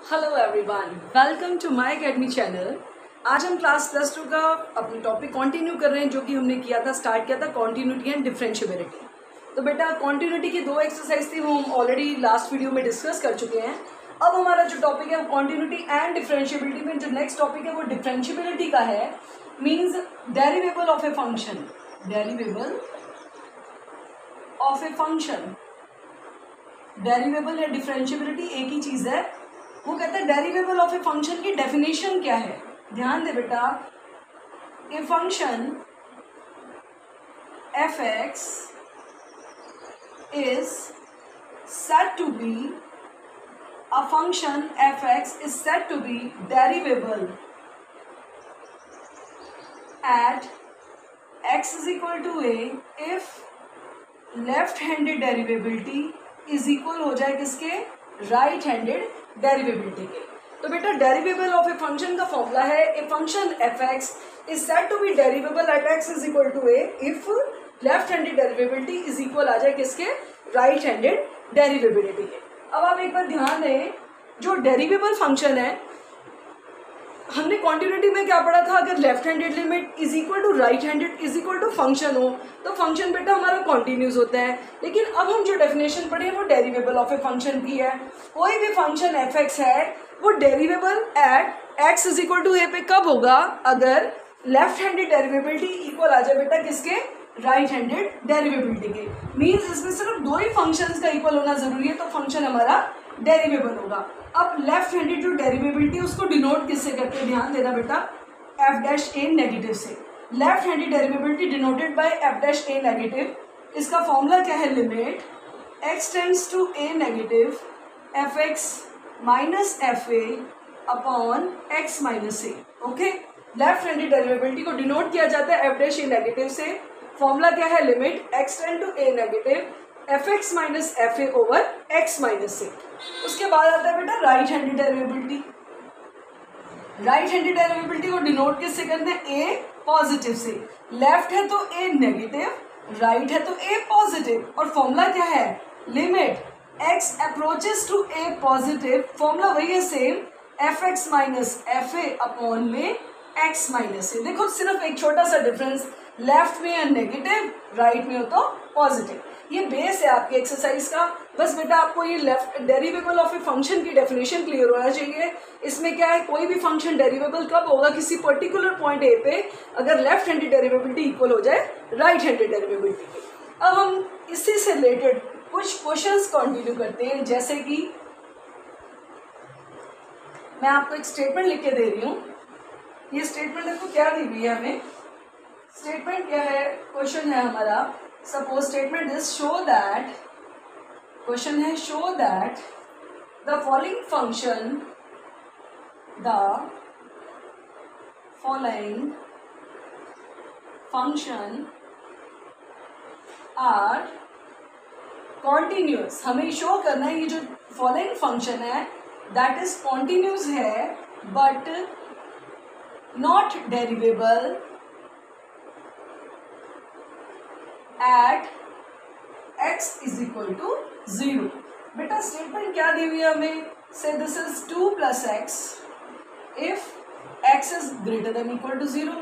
Hello everyone, welcome to my academy channel. आज हम class +2 का अपना टॉपिक कंटिन्यू कर रहे हैं जो कि हमने स्टार्ट किया था कॉन्टिन्यूटी एंड डिफरेंशिएबिलिटी। तो बेटा कॉन्टिन्यूटी की 2 एक्सरसाइज थी, वो हम ऑलरेडी लास्ट वीडियो में डिस्कस कर चुके हैं। अब हमारा जो टॉपिक है वो कॉन्टिन्यूटी एंड डिफरेंशिएबिलिटी में जो नेक्स्ट टॉपिक है वो डिफरेंशिएबिलिटी का है। Means derivable of a function, derivable of a function. Derivable या डिफरेंशिएबिलिटी एक ही चीज़ है। वो कहता है डेरिवेबल ऑफ ए फंक्शन की डेफिनेशन क्या है। ध्यान दे बेटा, a function f x is said to be, a function f x is said to be derivable at x is equal to a if left handed derivability is equal हो जाए किसके, right handed derivability के। तो बेटा derivable of a function का formula है a function f x is said to be derivable at x is equal to a if left handed derivability is equal आ जाए किसके, राइट हैंडेड डेरिवेबिलिटी के। अब आप एक बार ध्यान दें, जो डेरिवेबल फंक्शन है हमने क्वांटिटी में क्या पढ़ा था, अगर left handed limit is equal to right handed is equal to function हो तो फंक्शन बेटा हमारा कॉन्टिन्यूस होता है। लेकिन अब हम जो डेफिनेशन पढ़े वो डेरिवेबल ऑफ ए फंक्शन की है। कोई भी फंक्शन एफ एक्स है वो derivable at x is equal to a पे कब होगा, अगर लेफ्ट हैंडेड डेरिवेबिलिटी इक्वल आ जाए बेटा किसके, राइट हैंडेड डेरिवेबिलिटी के। मीन्स इसमें सिर्फ 2 ही फंक्शंस का इक्वल होना जरूरी है तो फंक्शन हमारा डेरिवेबल होगा। अब लेफ्ट हैंडेड जो डेरिवेबिलिटी उसको डिनोट किससे करते हैं, ध्यान देना बेटा, एफ डैश ए नेगेटिव से। Left handed derivability denoted by f dash a negative. इसका फॉर्मूला क्या है, limit x tends to a negative f x minus F A upon x minus a. Okay, left handed derivability को denote किया जाता है f dash a negative से। Formula क्या है, limit x tend to a negative f x minus F a over x minus a. उसके बाद आता है बेटा right handed डेरिवेबिलिटी। Right handed derivability को डिनोट किससे करते हैं, ए पॉजिटिव से। लेफ्ट है तो ए नेगेटिव, राइट है तो ए पॉजिटिव। और फॉर्मूला क्या है, limit x approaches to A positive, formula वही है same, F x minus F A upon में एक्स माइनस ए। देखो सिर्फ एक छोटा सा डिफरेंस, लेफ्ट में है नेगेटिव, राइट में हो तो पॉजिटिव। ये बेस है आपकी एक्सरसाइज का। बस बेटा आपको ये लेफ्ट डेरिवेबल ऑफ ए फंक्शन की डेफिनेशन क्लियर होना चाहिए। इसमें क्या है, कोई भी फंक्शन डेरिवेबल कब होगा, किसी पर्टिकुलर पॉइंट ए पे अगर लेफ्ट हैंडेड डेरिवेबिलिटी इक्वल हो जाए राइट हैंडेड डेरिवेबिलिटी के। अब हम इसी से रिलेटेड कुछ क्वेश्चंस कंटिन्यू करते हैं। जैसे कि मैं आपको एक स्टेटमेंट लिख के दे रही हूँ। ये स्टेटमेंट देखो क्या दी हुई है हमें। स्टेटमेंट क्या है, क्वेश्चन है हमारा, suppose statement is show that, question है show that the following function, the following function are continuous. हमें शो करना है ये जो फॉलोइंग फंक्शन है दैट इज कॉन्टिन्यूस है but not derivable at x is equal to 0। बेटा स्टेटमेंट क्या दी हुई है हमें, say this is 2 plus x if x is greater than equal to 0।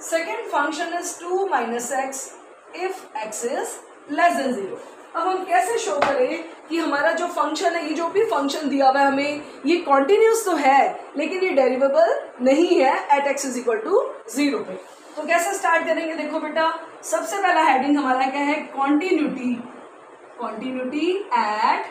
Second function is 2 minus x if x is less then 0। अब हम कैसे show करें कि हमारा जो फंक्शन है, ये जो भी फंक्शन दिया हुआ है हमें, ये कॉन्टिन्यूस तो है लेकिन ये डेरिवेबल नहीं है at x is equal to 0 पे। तो कैसे स्टार्ट करेंगे, देखो बेटा सबसे पहला हेडिंग हमारा क्या है, continuity. Continuity at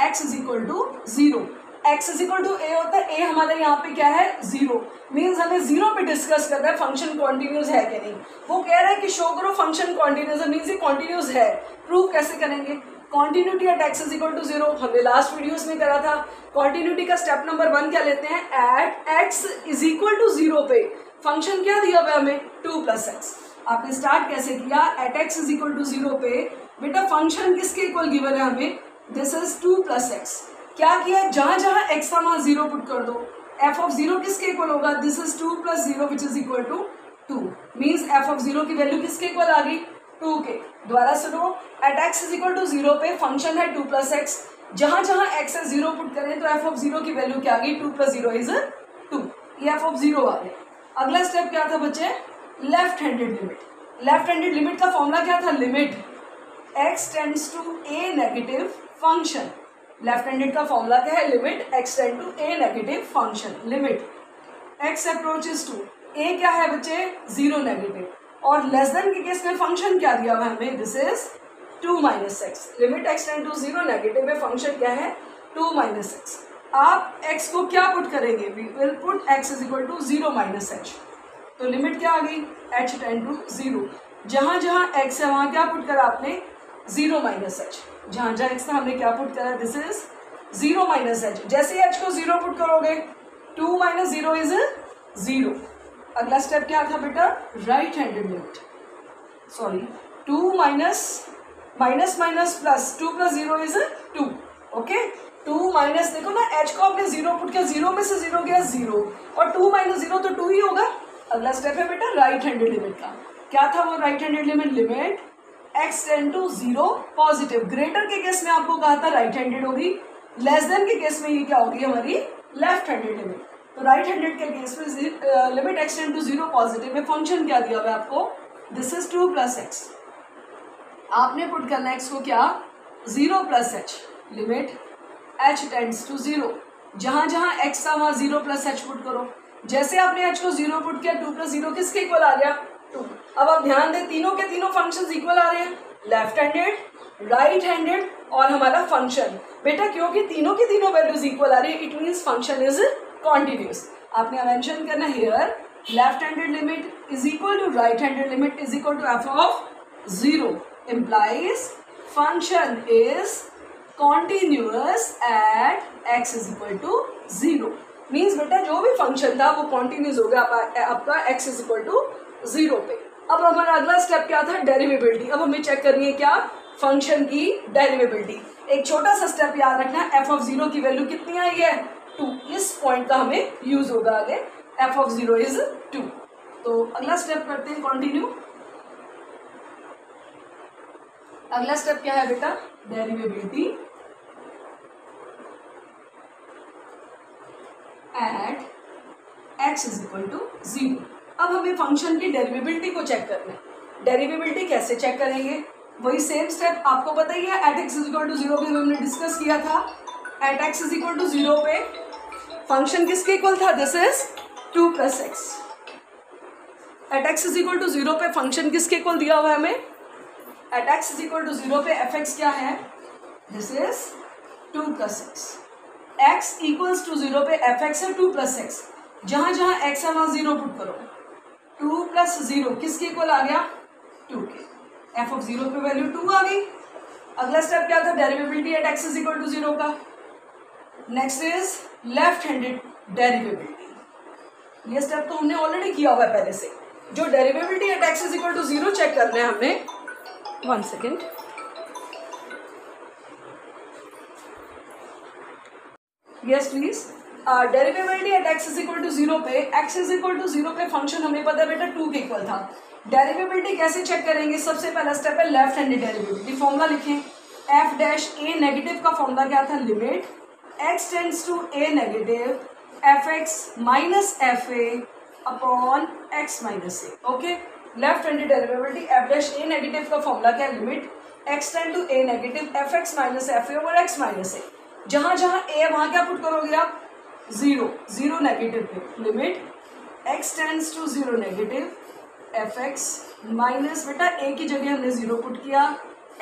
x is equal to 0। X is equal to a होता है, ए हमारे यहाँ पे क्या है 0। मीन्स हमें 0 पे डिस्कस करना है फंक्शन कॉन्टिन्यूस है कि नहीं। वो कह रहा है कि शो करो फंक्शन कॉन्टिन्यूस है, मीन्स ये कॉन्टिन्यूस है। प्रूव कैसे करेंगे, continuity at x is equal to 0 हमने लास्ट वीडियोस में करा था। कॉन्टिन्यूटी का स्टेप नंबर 1 क्या लेते हैं, at x is equal to 0 पे फंक्शन क्या दिया हुआ हमें, 2 प्लस एक्स। आपने स्टार्ट कैसे किया, at x is equal to 0 पे बेटा फंक्शन किसके इक्वल गिवन है हमें, दिस इज 2 प्लस एक्स। क्या किया, जहां जहां एक्स था वहां 0 पुट कर दो। एफ ऑफ 0 किसके इक्वल होगा, this is 2 plus 0 which is equal to 2। Means F of 0 की वैल्यू किसके इक्वल आ गई, 2 के। दोबारा सुनो, at x is equal to 0 पे फंक्शन है 2 प्लस एक्स, जहां जहां एक्स है 0 पुट करें तो एफ ऑफ 0 की वैल्यू क्या आ गई, 2 + 0 इज 2, ये एफ ऑफ 0 आ गया। अगला स्टेप क्या था बच्चे, left handed limit. Left handed limit का फॉर्मूला क्या था, limit x tends to a negative function. Left handed का फॉर्मूला क्या है, limit x tend to a negative function, limit x approaches to a क्या है बच्चे 0 नेगेटिव, और लेस देन के केस में फंक्शन क्या दिया हुआ है हमें, this is 2 - x। Limit x tend to 0 negative में फंक्शन क्या है 2 - x। आप x को क्या पुट करेंगे, we will put x = 0 - h। तो लिमिट क्या आ गई, h टेंड टू 0। जहां जहां x है वहां क्या पुट करा आपने 0 - h। जहां जहां x था हमने क्या पुट करा, दिस इज 0 - h। जैसे ही h को 0 पुट करोगे 2 - 0 इज 0। अगला स्टेप क्या था बेटा, right handed limit, sorry 2 minus plus 2 + 0 is 2। Okay, 2 minus, देखो ना h को आपने 0 पुट किया, 0 में से 0 गया 0, और 2 - 0 तो 2 ही होगा। अगला स्टेप है बेटा राइट हैंडेड लिमिट का। क्या था वो right handed limit, limit x tend to 0 positive. Greater के केस में आपको कहा था राइट हैंडेड होगी, लेस देन के केस में ये क्या होगी हमारी लेफ्ट हैंडेड लिमिट। तो राइट हैंडेड के केस में limit x tend to 0 positive में फंक्शन क्या दिया हुआ है आपको, दिस इज 2 + x। आपने पुट करना x को क्या 0 + h, limit h tends to 0। जहां जहां x था वहां 0 + h पुट करो। जैसे आपने h को 0 पुट किया 2 + 0 किसके इक्वल आ गया 2। अब आप ध्यान दें तीनों के तीनों फंक्शंस इक्वल आ रहे हैं, लेफ्ट हैंडेड, राइट हैंडेड और हमारा फंक्शन। बेटा क्योंकि तीनों की तीनों वैल्यूज इक्वल आ रही है, it means function is continuous. आपने मेंशन करना here left handed limit is equal to right handed limit is equal to f of 0 implies function is continuous at x is equal to 0। Means बेटा जो भी function था वो continuous हो गया आपका x is equal to 0 पे। अब हमारा अगला स्टेप क्या था, डेरिवेबिलिटी। अब हमें चेक करनी है क्या, फंक्शन की डेरिवेबिलिटी। एक छोटा सा स्टेप याद रखना, f ऑफ 0 की वैल्यू कितनी आई है 2। इस पॉइंट का हमें यूज होगा आगे, f ऑफ 0 इज 2। तो अगला स्टेप करते हैं कंटिन्यू। अगला स्टेप क्या है बेटा, डेरिवेबिलिटी at x is equal to 0। अब हमें फंक्शन की डेरिवेबिलिटी को चेक करना है। डेरिवेबिलिटी कैसे चेक करेंगे, वही सेम स्टेप आपको पता ही है, at x is equal to 0 पे हमने डिस्कस किया था। At x is equal to 0 पे फंक्शन किसके इक्वल था, this is 2 + x। At x is equal to 0 पे फंक्शन किसके इक्वल दिया हुआ है हमें, at x is equal to 0 पे fx क्या है, this is 2 + x। x equals to 0 पे fx है 2 + x। जहां जहां x है वहां 0 पुट करो, 2 + 0 किसके इक्वल आ गया 2 के। f ऑफ 0 पे वैल्यू 2 आ गई। अगला स्टेप क्या था, derivability at x is equal to 0 का। Next is left handed derivability. ये स्टेप तो हमने ऑलरेडी किया हुआ है पहले से। जो derivability at x is equal to 0 check करना है हमने, 1 second, yes please. Derivability at x is equal to 0 पे, x is equal to 0 पे फंक्शन हमें पता है बेटा 2 के इक्वल था। डेरिवेबिलिटी कैसे चेक करेंगे, सबसे पहला स्टेप है लेफ्ट हैंडेड डेरिवेबिलिटी। फॉर्मूला लिखें, f डैश a नेगेटिव का फॉर्मूला क्या था, limit x tends to a negative fx minus fa upon x minus a। Okay, left handed derivability f dash a negative का formula क्या है, limit x tend to a negative fx minus fa over x minus a। जहां जहां a वहां क्या put करोगे आप 0 negative पे, limit x tends to 0 negative fx minus, बेटा a की जगह हमने 0 पुट किया,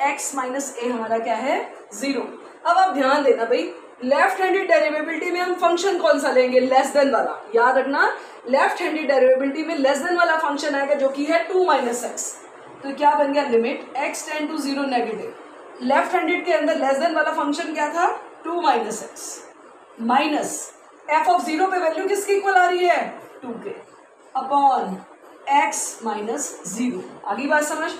x माइनस a हमारा क्या है 0। अब आप ध्यान देना भाई, लेफ्ट हैंडेड डेरिवेबिलिटी में हम फंक्शन कौन सा लेंगे, लेस देन वाला। याद रखना लेफ्ट हैंडेड डेरिवेबिलिटी में लेस देन वाला फंक्शन आएगा जो कि है 2 - x। तो क्या बन गया, limit x tend to 0 negative. Left handed के अंदर लेस देन वाला फंक्शन क्या था 2 - x माइनस f ऑफ 0 पे वैल्यू किसकी इक्वल आ रही है 2 के, अपॉन x माइनस 0। आगे बात समझ,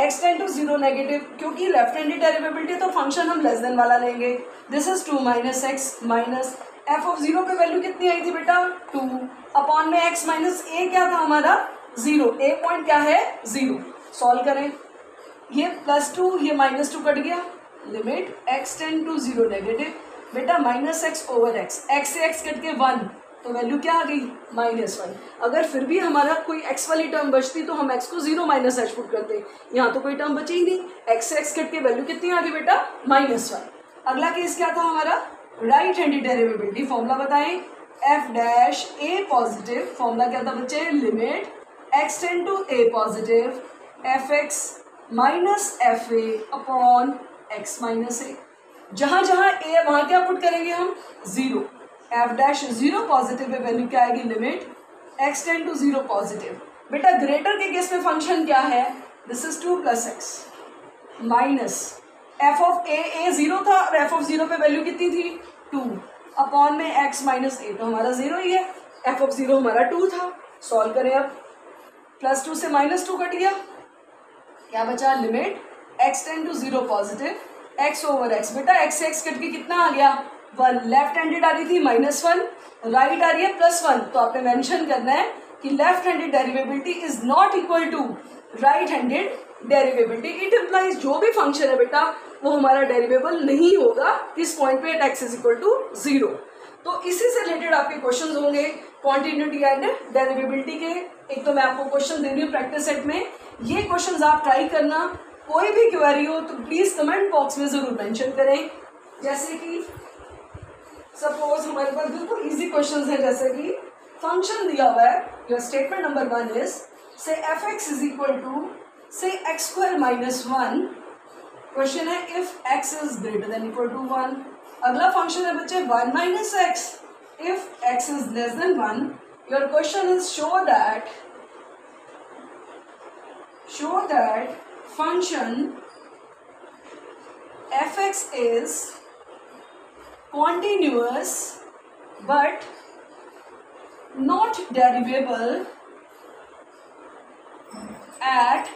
x टेंड टू 0 नेगेटिव, क्योंकि लेफ्ट हैंडेड डेरिवेबिलिटी तो फंक्शन हम लेस देन वाला लेंगे, this is 2 - x minus f of 0 पे वैल्यू कितनी आई थी बेटा 2, अपॉन में x माइनस a क्या था हमारा 0, a पॉइंट क्या है 0। सॉल्व करें, ये +2 ये -2 कट गया, limit x tend to 0 negative, बेटा minus x over x, x से एक्स कट के 1, तो वैल्यू क्या आ गई -1। अगर फिर भी हमारा कोई x वाली टर्म बचती तो हम x को 0 माइनस एच पुट करते, यहाँ तो कोई टर्म बची ही नहीं, x से x कट के वैल्यू कितनी आ गई बेटा -1। अगला केस क्या था हमारा, राइट हैंडेड डेरिवेबिलिटी, फॉर्मूला बताएं, f dash a positive, formula क्या था बच्चे, limit x tend to a positive fx minus F A upon x minus a, जहां जहां a है वहां क्या पुट करेंगे हम 0, f डैश 0 पॉजिटिव में वैल्यू क्या आएगी, limit x tend to 0 positive, बेटा ग्रेटर के केस में फंक्शन क्या है, this is 2 + x minus f of a 0 था और f ऑफ 0 पे वैल्यू कितनी थी 2 अपॉन में x माइनस a, तो हमारा 0 ही है, f ऑफ 0 हमारा 2 था। सॉल्व करें अब, +2 से -2 कट गया, क्या बचा, limit x tend to 0 positive x over x, बेटा x से x कट के कितना आ गया 1, लेफ्ट हैंडेड आ रही थी -1, राइट आ रही है +1, तो आपने मेंशन करना है कि left handed derivability is not equal to right handed derivability. It implies जो भी फंक्शन है बेटा वो हमारा डेरिवेबल नहीं होगा इस पॉइंट पे at x is equal to 0। तो इसी से रिलेटेड आपके क्वेश्चंस होंगे कॉन्टिन्यूटी एंड डेरिवेबिलिटी के। एक तो मैं आपको क्वेश्चन दे रही हूँ प्रैक्टिस सेट में, ये क्वेश्चंस आप ट्राई करना, कोई भी क्वेरी हो तो प्लीज कमेंट बॉक्स में जरूर मेंशन करें। जैसे कि सपोज हमारे पास बिल्कुल इजी क्वेश्चंस है, जैसे कि फंक्शन दिया हुआ है, your statement number 1 is say fx is equal to say x² - 1, question है if x is greater than equal to 1। अगला फंक्शन है बच्चे 1 - x, if x is less than 1, your question is show that function fx is continuous but not derivable at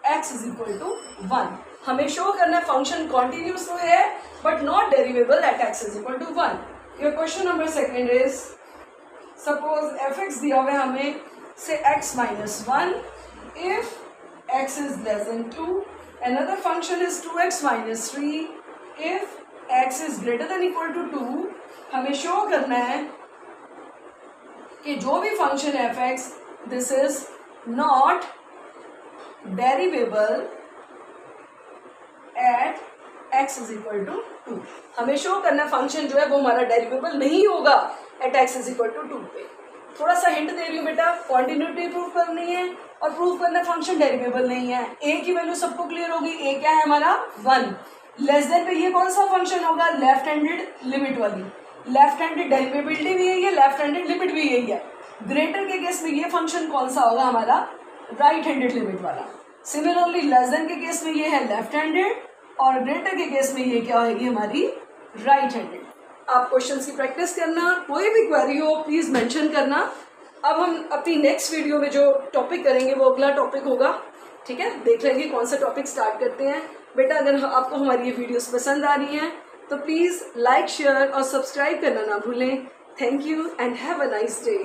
x is equal to 1। हमें show करना है function continuous तो है but not derivable at x is equal to 1। Your question number 2 is suppose fx दिया हुआ है हमें से x - 1 if x is less than 2, another function is 2x - 3 if x is greater than equal to 2। हमें show करना है कि जो भी फंक्शन है fx, this is not derivable at x is equal to 2। हमें शो करना है फंक्शन जो है वो हमारा डेरिवेबल नहीं होगा at x is equal to 2 पे। थोड़ा सा हिंट दे रही हूँ बेटा, कॉन्टिन्यूटी प्रूव करनी है और प्रूव करना फंक्शन डेरिवेबल नहीं है। a की वैल्यू सबको क्लियर होगी, a क्या है हमारा 1, लेस देन पे ये कौन सा फंक्शन होगा, लेफ्ट हैंडेड लिमिट वाली, लेफ्ट हैंडेड डेरिवेबिलिटी भी यही है, लेफ्ट हैंडेड लिमिट भी यही है। ग्रेटर के केस में ये फंक्शन कौन सा होगा हमारा, राइट हैंडेड लिमिट वाला। सिमिलरली लेस देन के केस में ये है लेफ्ट हैंडेड और ग्रेटर के केस में ये क्या होगी हमारी राइट हैंडेड। आप क्वेश्चंस की प्रैक्टिस करना, कोई भी क्वेरी हो प्लीज मेंशन करना। अब हम अपनी नेक्स्ट वीडियो में जो टॉपिक करेंगे वो अगला टॉपिक होगा, ठीक है, देख लेंगे कौन सा टॉपिक स्टार्ट करते हैं। बेटा अगर आपको हमारी ये वीडियोस पसंद आ रही हैं तो प्लीज़ लाइक शेयर और सब्सक्राइब करना ना भूलें। Thank you and have a nice day.